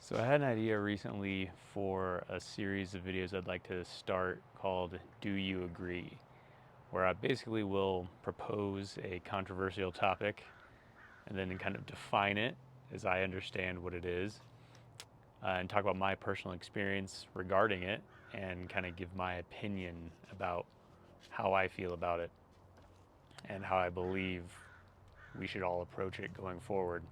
So I had an idea recently for a series of videos I'd like to start called Do You Agree? Where I basically will propose a controversial topic and then kind of define it as I understand what it is, and talk about my personal experience regarding it and kind of give my opinion about how I feel about it and how I believe we should all approach it going forward.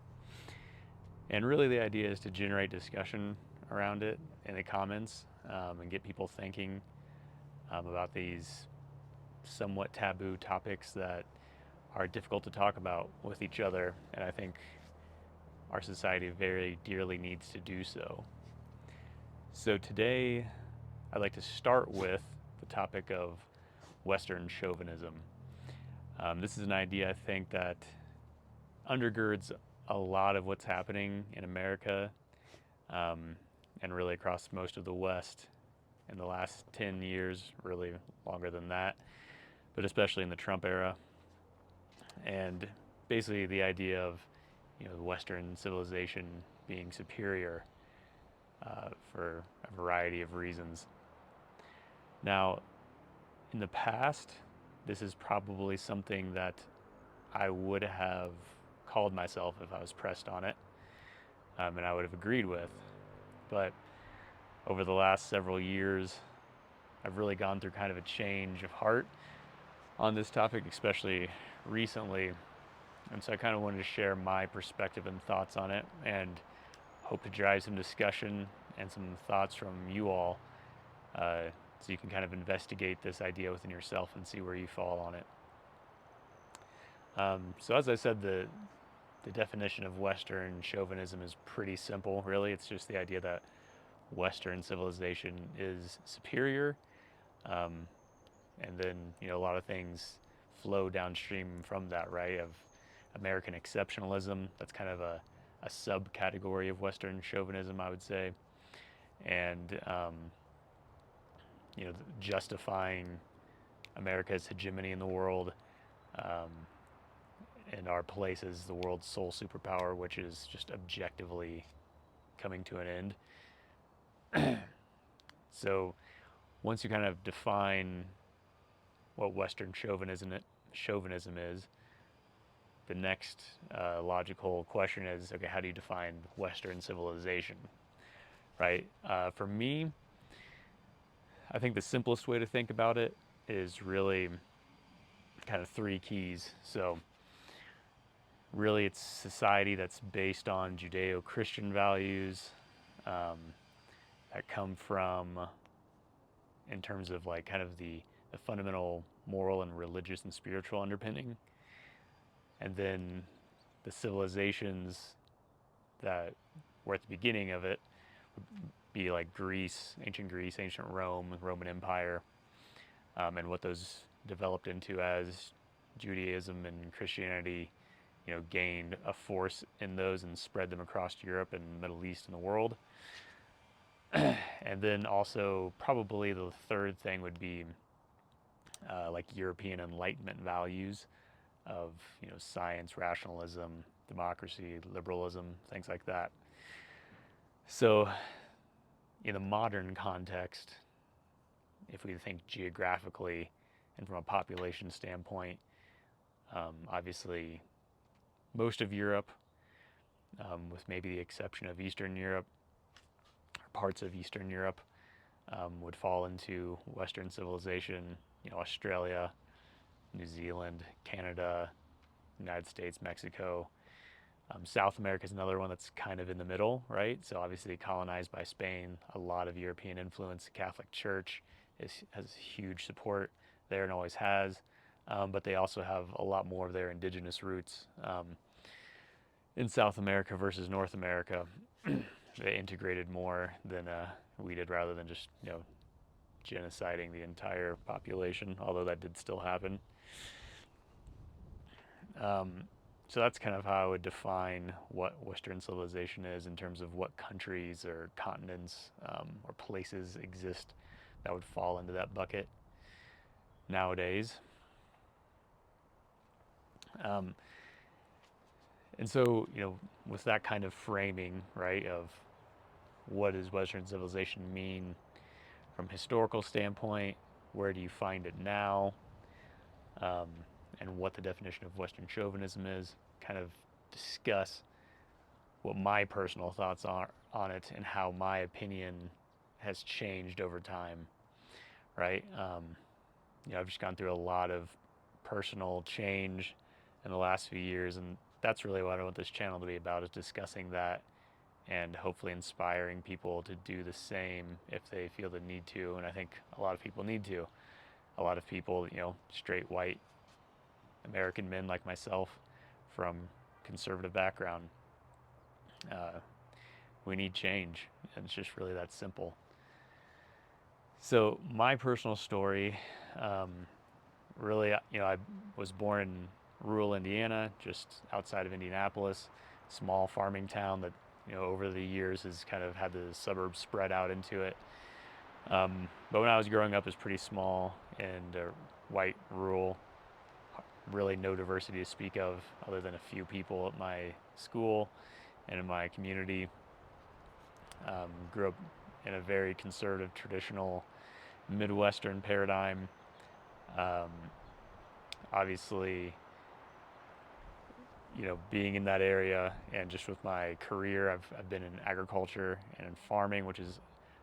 And really, the idea is to generate discussion around it in the comments, and get people thinking about these somewhat taboo topics that are difficult to talk about with each other. And I think our society very dearly needs to do so. So today, I'd like to start with the topic of Western chauvinism. This is an idea I think that undergirds a lot of what's happening in America, um, and really across most of the West in the last 10 years, really longer than that, but especially in the Trump era. And basically the idea of, Western civilization being superior for a variety of reasons. Now, in the past, this is probably something that I would have called myself if I was pressed on it, and I would have agreed with. But over the last several years, I've really gone through kind of a change of heart on this topic, especially recently. And so I kind of wanted to share my perspective and thoughts on it and hope to drive some discussion and some thoughts from you all, so you can kind of investigate this idea within yourself and see where you fall on it. So as I said, the definition of Western chauvinism is pretty simple, really. It's just the idea that Western civilization is superior, um, and then a lot of things flow downstream from that, right? Of American exceptionalism, that's kind of a subcategory of Western chauvinism, I would say, and justifying America's hegemony in the world, um, and our place as the world's sole superpower, which is just objectively coming to an end. So once you kind of define what Western chauvinism is, the next logical question is, okay, how do you define Western civilization, right? For me, I think the simplest way to think about it is really kind of three keys. So really, it's society that's based on Judeo-Christian values, um, that come from, in terms of like kind of the fundamental moral and religious and spiritual underpinning, and then the civilizations that were at the beginning of it would be like Greece, ancient Rome, Roman Empire, and what those developed into as Judaism and Christianity, gained a force in those and spread them across Europe and the Middle East and the world. And then also probably the third thing would be like European Enlightenment values of science, rationalism, democracy, liberalism, things like that. So in the modern context, if we think geographically and from a population standpoint, obviously most of Europe, with maybe the exception of Eastern Europe, or parts of Eastern Europe, would fall into Western civilization. Australia, New Zealand, Canada, United States, Mexico. South America is another one that's kind of in the middle, right? So obviously colonized by Spain, a lot of European influence. The Catholic Church has huge support there and always has, but they also have a lot more of their indigenous roots, in South America versus North America. They integrated more than we did, rather than just genociding the entire population, although that did still happen. Um, so that's kind of how I would define what Western civilization is in terms of what countries or continents, or places exist that would fall into that bucket nowadays. Um, and so, with that kind of framing, right, of what does Western civilization mean from a historical standpoint? Where do you find it now? Um, and what the definition of Western chauvinism is. Kind of discuss what my personal thoughts are on it and how my opinion has changed over time, right? I've just gone through a lot of personal change in the last few years, and that's really what I want this channel to be about, is discussing that and hopefully inspiring people to do the same if they feel the need to. And I think a lot of people need to. A lot of people, straight white American men like myself from conservative background, we need change, and it's just really that simple. So my personal story, really, I was born in rural Indiana, just outside of Indianapolis, small farming town that, over the years has kind of had the suburbs spread out into it. But when I was growing up, it was pretty small and white, rural, really no diversity to speak of other than a few people at my school and in my community. Grew up in a very conservative, traditional Midwestern paradigm. Obviously, being in that area and just with my career, I've been in agriculture and in farming, which is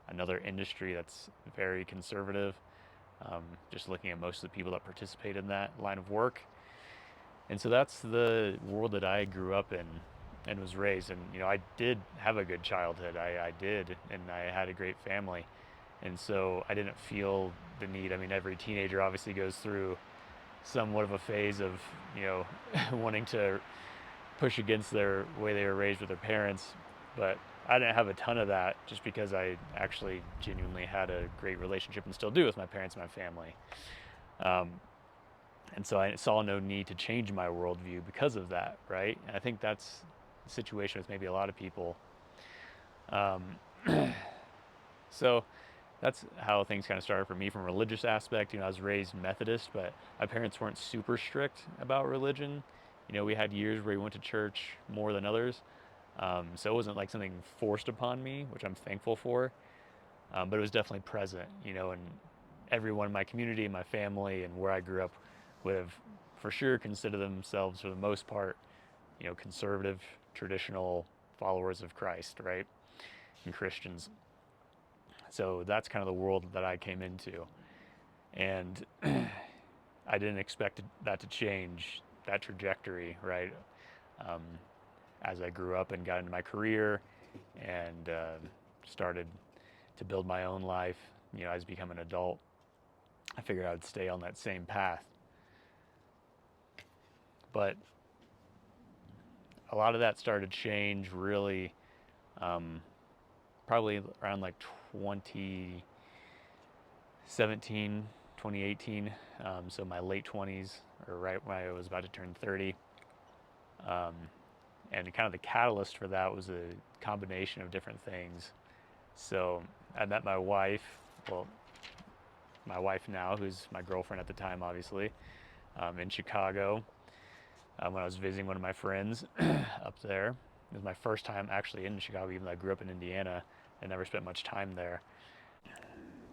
another industry that's very conservative. Just looking at most of the people that participate in that line of work. And so that's the world that I grew up in and was raised. And, I did have a good childhood. I did. And I had a great family. And so I didn't feel the need. I mean, every teenager obviously goes through somewhat of a phase of, wanting to push against their way they were raised with their parents. But I didn't have a ton of that, just because I actually genuinely had a great relationship and still do with my parents and my family. And so I saw no need to change my worldview because of that, right? And I think that's the situation with maybe a lot of people. Um, so that's how things kind of started for me from a religious aspect. I was raised Methodist, but my parents weren't super strict about religion. We had years where we went to church more than others. So it wasn't like something forced upon me, which I'm thankful for. But it was definitely present, and everyone in my community and my family and where I grew up would have for sure considered themselves, for the most part, conservative, traditional followers of Christ, right? And Christians. So that's kind of the world that I came into. And I didn't expect that to change, that trajectory, right? As I grew up and got into my career and started to build my own life, as I become an adult, I figured I would stay on that same path. But a lot of that started to change really probably around like 2017, 2018. So my late 20s, or right when I was about to turn 30. And kind of the catalyst for that was a combination of different things. So I met my wife, my wife now, who's my girlfriend at the time, obviously, in Chicago. When I was visiting one of my friends up there. It was my first time actually in Chicago, even though I grew up in Indiana. I never spent much time there.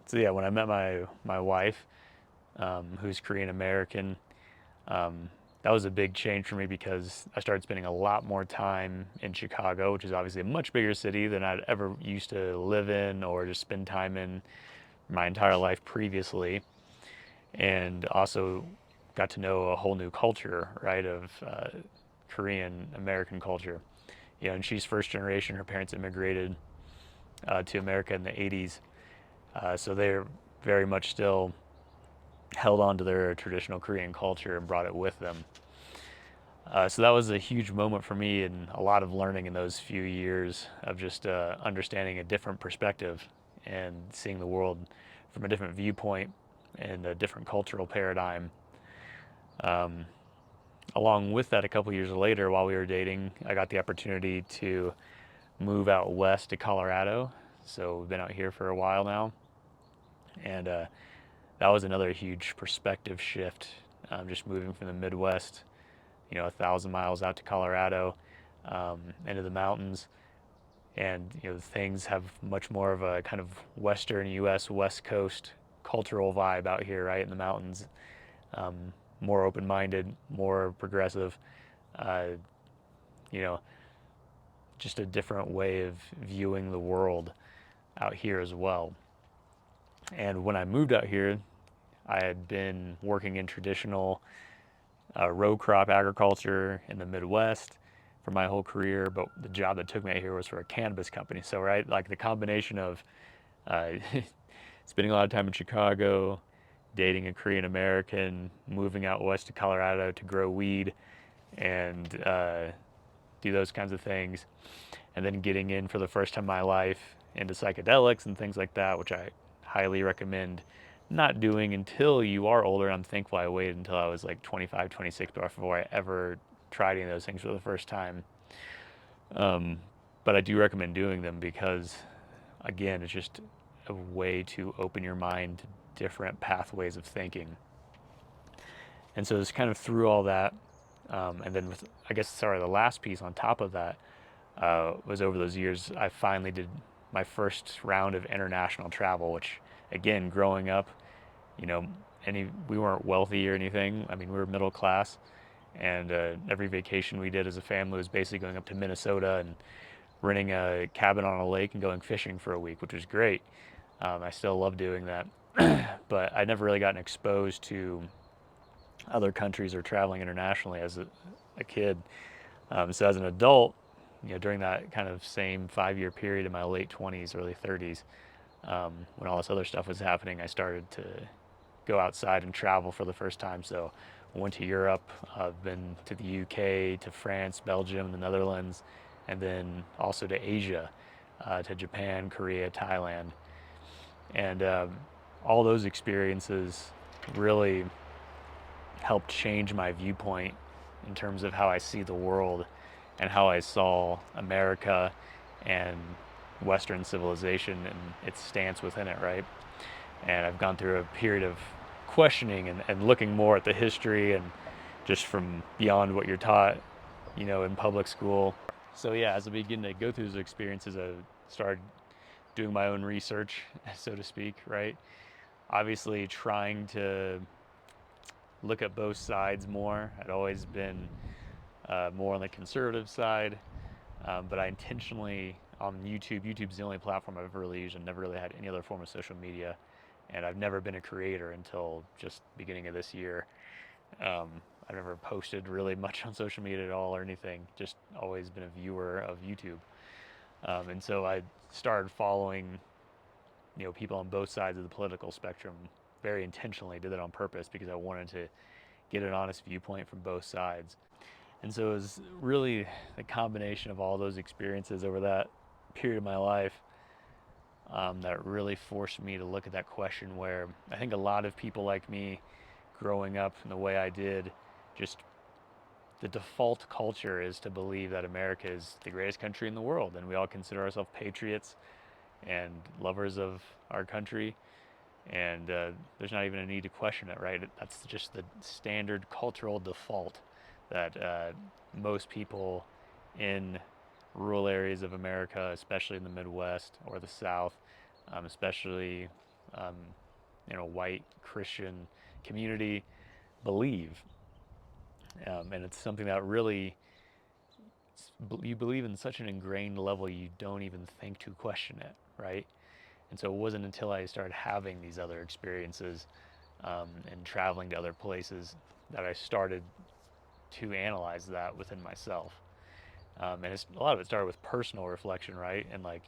So yeah, when I met my wife, who's Korean American, that was a big change for me because I started spending a lot more time in Chicago, which is obviously a much bigger city than I'd ever used to live in or just spend time in my entire life previously. And also got to know a whole new culture, right, of Korean American culture. And she's first generation. Her parents immigrated to America in the 80s. So they're very much still held on to their traditional Korean culture and brought it with them. So that was a huge moment for me, and a lot of learning in those few years of just understanding a different perspective and seeing the world from a different viewpoint and a different cultural paradigm. Along with that, a couple years later, while we were dating, I got the opportunity to move out west to Colorado. So we've been out here for a while now. And that was another huge perspective shift, just moving from the Midwest, 1,000 miles out to Colorado, into the mountains. and things have much more of a kind of Western U.S. West Coast cultural vibe out here, right in the mountains. Um, More open-minded, more progressive. Uh, you know, just a different way of viewing the world out here as well. And when I moved out here, I had been working in traditional row crop agriculture in the Midwest for my whole career, but the job that took me out here was for a cannabis company. So, right, like the combination of uh, spending a lot of time in Chicago, dating a Korean American, moving out west to Colorado to grow weed and do those kinds of things, and then getting in for the first time in my life into psychedelics and things like that, which I highly recommend not doing until you are older. I'm thankful I waited until I was like 25, 26 before I ever tried any of those things for the first time. But I do recommend doing them because, again, it's just a way to open your mind to different pathways of thinking. And so it's kind of through all that. And then with, I guess, sorry, the last piece on top of that was over those years, I finally did my first round of international travel, which, again, growing up, you know, we weren't wealthy or anything. I mean, we were middle class, and every vacation we did as a family was basically going up to Minnesota and renting a cabin on a lake and going fishing for a week, which was great. I still love doing that, but I never really gotten exposed to other countries or traveling internationally as a kid. So as an adult, during that kind of same 5-year period in my late 20s, early 30s, when all this other stuff was happening, I started to go outside and travel for the first time. So I went to Europe, I've been to the UK, to France, Belgium, the Netherlands, and then also to Asia, to Japan, Korea, Thailand. And all those experiences really helped change my viewpoint in terms of how I see the world and how I saw America and Western civilization and its stance within it, right? And I've gone through a period of questioning and looking more at the history and just from beyond what you're taught, in public school. So yeah, as I begin to go through those experiences, I started doing my own research, so to speak, right? Obviously trying to look at both sides more. I'd always been more on the conservative side, but I intentionally on YouTube. YouTube's the only platform I've ever really used. I've never really had any other form of social media, and I've never been a creator until just beginning of this year. Um, I've never posted really much on social media at all or anything. Just always been a viewer of YouTube, and so I started following, people on both sides of the political spectrum very intentionally. Did that on purpose because I wanted to get an honest viewpoint from both sides. And so it was really the combination of all those experiences over that period of my life that really forced me to look at that question where I think a lot of people like me growing up in the way I did, just the default culture is to believe that America is the greatest country in the world and we all consider ourselves patriots and lovers of our country. And there's not even a need to question it, right? That's just the standard cultural default that most people in rural areas of America, especially in the Midwest or the South, especially in a white Christian community, believe. And it's something that really you believe in such an ingrained level you don't even think to question it, right? And so it wasn't until I started having these other experiences and traveling to other places that I started to analyze that within myself. And a lot of it started with personal reflection, right? And like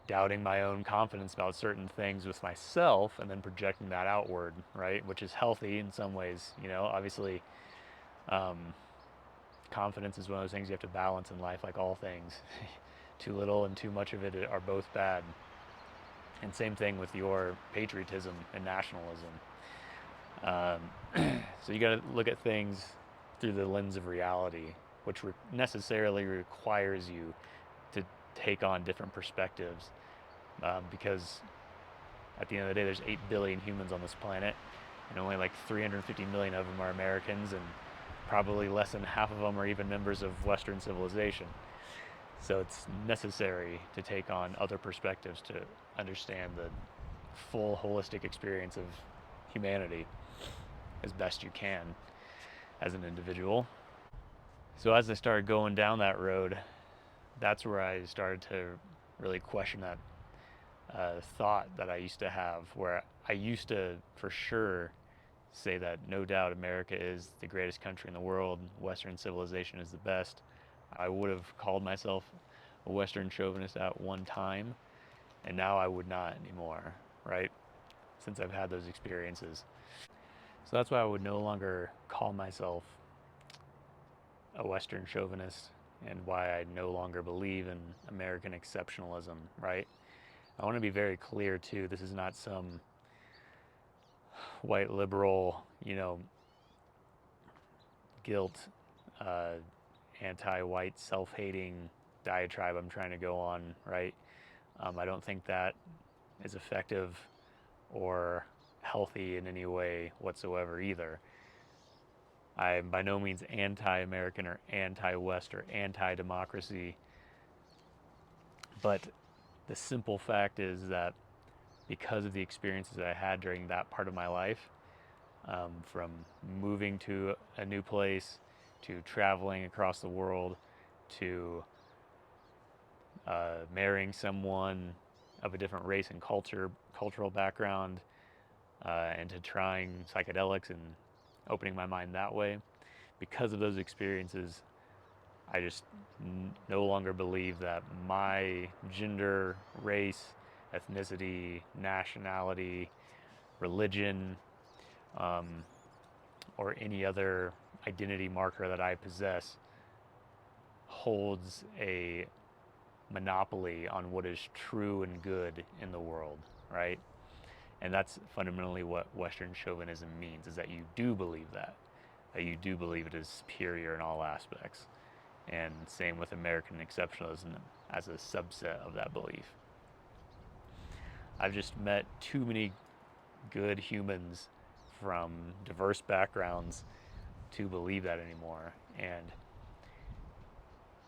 doubting my own confidence about certain things with myself and then projecting that outward, right? Which is healthy in some ways, obviously. Um, Confidence is one of those things you have to balance in life, like all things. Too little and too much of it are both bad. And same thing with your patriotism and nationalism. So you got to look at things through the lens of reality, which necessarily requires you to take on different perspectives, because at the end of the day, there's 8 billion humans on this planet, and only like 350 million of them are Americans, and probably less than half of them are even members of Western civilization. So it's necessary to take on other perspectives to understand the full holistic experience of humanity as best you can as an individual. So as I started going down that road, that's where I started to really question that thought that I used to have, where I used to for sure say that no doubt America is the greatest country in the world, Western civilization is the best. I would have called myself a Western chauvinist at one time, and now I would not anymore, right? Since I've had those experiences. So that's why I would no longer call myself a Western chauvinist and why I no longer believe in American exceptionalism, right? I want to be very clear too. This is not some white liberal, guilt, uh, anti-white, self-hating diatribe I'm trying to go on, right? I don't think that is effective or healthy in any way whatsoever either. I'm by no means anti-American or anti-West or anti-democracy, but the simple fact is that because of the experiences that I had during that part of my life, from moving to a new place, to traveling across the world, to marrying someone of a different race and cultural background, and to trying psychedelics and opening my mind that way. Because of those experiences, I just no longer believe that my gender, race, ethnicity, nationality, religion, um, or any other identity marker that I possess holds a monopoly on what is true and good in the world, right? And that's fundamentally what Western chauvinism means, is that you do believe that you do believe it is superior in all aspects. And same with American exceptionalism as a subset of that belief. I've just met too many good humans from diverse backgrounds to believe that anymore. And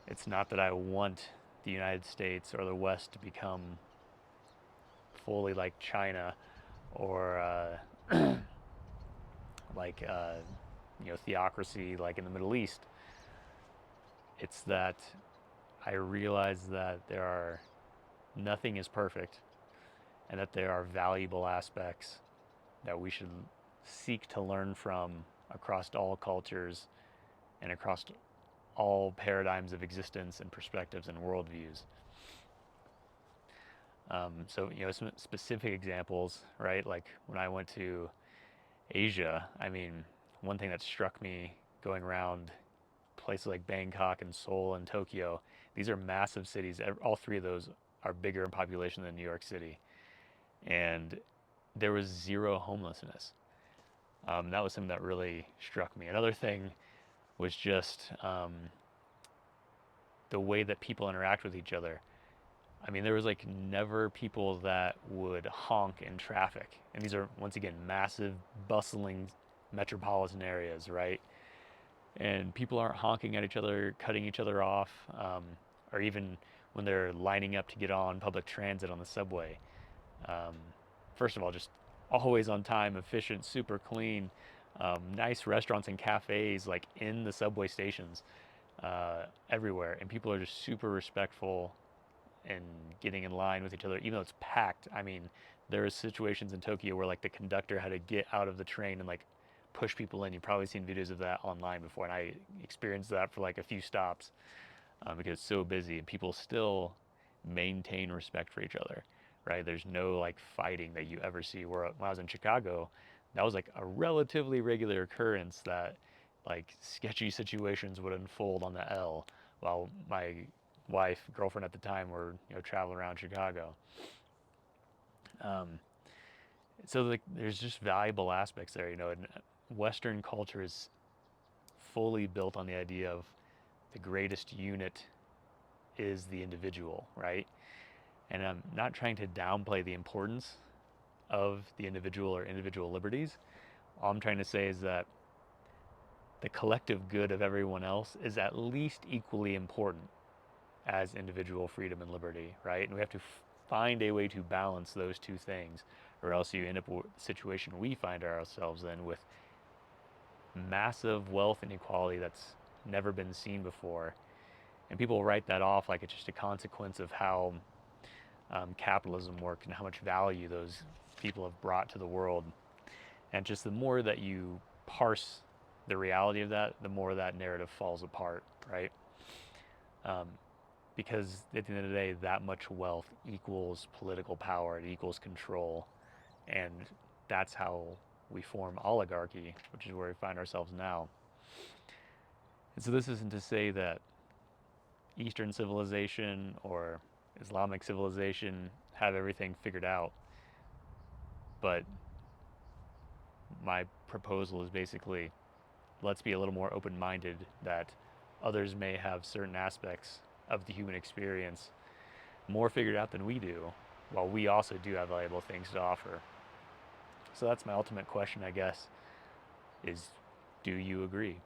it's not that I want the United States or the West to become fully like China or like theocracy like in the Middle East. It's that I realize that nothing is perfect, and that there are valuable aspects that we should seek to learn from across all cultures and across all paradigms of existence and perspectives and worldviews. So, some specific examples, right? Like when I went to Asia, I mean, one thing that struck me going around places like Bangkok and Seoul and Tokyo, these are massive cities. All three of those are bigger in population than New York City. And there was zero homelessness. That was something that really struck me. Another thing was just the way that people interact with each other. I mean, there was like never people that would honk in traffic. And these are, once again, massive, bustling metropolitan areas, right? And people aren't honking at each other, cutting each other off, or even when they're lining up to get on public transit on the subway. Um, First of all, just always on time, efficient, super clean, nice restaurants and cafes like in the subway stations everywhere. And people are just super respectful and getting in line with each other, even though it's packed. I mean, there are situations in Tokyo where like the conductor had to get out of the train and like push people in. You've probably seen videos of that online before, and I experienced that for like a few stops because it's so busy, and people still maintain respect for each other, right? There's no like fighting that you ever see. Where when I was in Chicago, that was like a relatively regular occurrence that like sketchy situations would unfold on the L while my girlfriend at the time, were traveling around Chicago. Um, so like there's just valuable aspects there, and Western culture is fully built on the idea of the greatest unit is the individual, right? And I'm not trying to downplay the importance of the individual or individual liberties. All I'm trying to say is that the collective good of everyone else is at least equally important, as individual freedom and liberty, right? And we have to find a way to balance those two things, or else you end up with the situation we find ourselves in with massive wealth inequality that's never been seen before. And people write that off like it's just a consequence of how capitalism works and how much value those people have brought to the world. And just the more that you parse the reality of that, the more that narrative falls apart, right? Um, because at the end of the day, that much wealth equals political power, it equals control, and that's how we form oligarchy, which is where we find ourselves now. And so this isn't to say that Eastern civilization or Islamic civilization have everything figured out, but my proposal is basically let's be a little more open-minded that others may have certain aspects of the human experience more figured out than we do, while we also do have valuable things to offer. So that's my ultimate question, I guess, is do you agree?